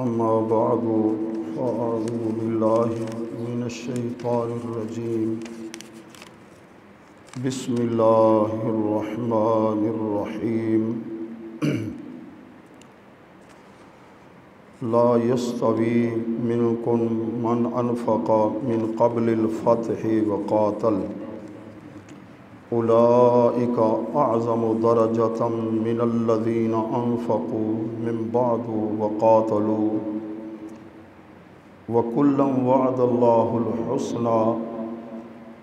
أما بعد فأعوذ بالله من الشيطان الرجيم بسم الله الرحمن الرحيم لا يستوي منكم من أنفق من قبل الفتح وقاتل أولئك أعظم درجة من الذين أنفقوا من بعد وقاتلوا وكلا وعد الله الحسنى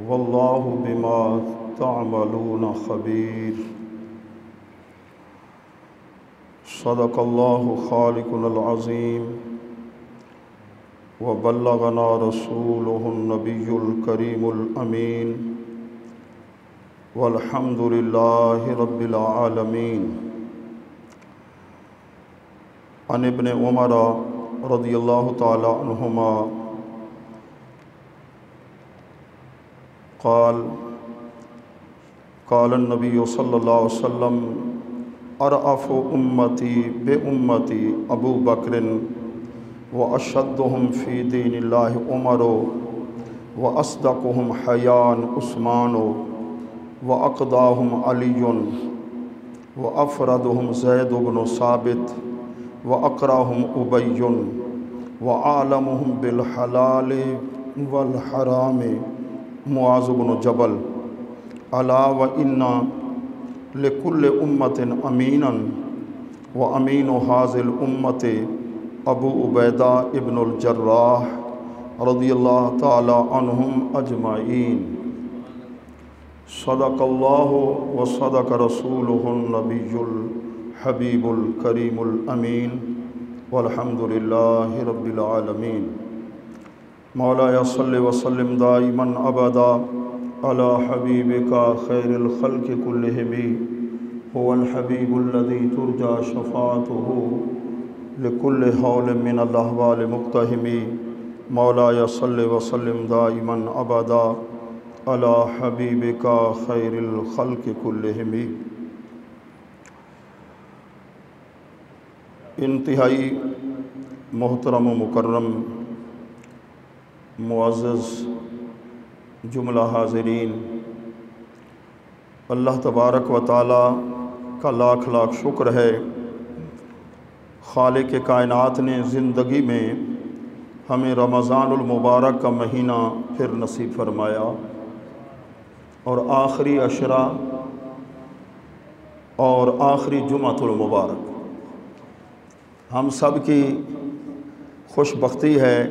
والله بما تعملون خبير صدق الله خالقنا العظيم وبلغنا رسوله النبي الكريم الأمين والحمد لله رب العالمين عن ابن عمر رضی اللہ تعالی عنہما قال النبی صلی اللہ علیہ وسلم ارأف امتی بامتی ابو بکر واشدهم فی دین اللہ عمر واصدقهم حیاء عثمان واقضاهم علی وافردهم زید بن ثابت وأقرأهم أبي وأعلمهم بالحلال والحرام معاذ بن جبل ألا وإن لكل أمة أمينا وأمين هذه الأمة أبو عبيدة ابن الجراح رضي الله تعالى عنهم أجمعين صدق الله وصدق رسوله النبي الحبیب الکریم الامین والحمد للہ رب العالمین مولایا صلی وسلم دائما ابدا علی حبیبک خیر الخلق کلہم هو الحبیب الذی ترجى شفاعته لكل حول من الاحوال مقتحم مولایا صلی وسلم دائما ابدا علی حبیبک خیر الخلق کلہم انتہائی محترم و مکرم معزز جملہ حاضرین، اللہ تبارک و تعالی کا لاکھ لاکھ شکر ہے، خالق کائنات نے زندگی میں ہمیں رمضان المبارک کا مہینہ پھر نصیب فرمایا اور آخری عشرہ اور آخری جمعۃ المبارک ہم سب کی خوش بختی ہے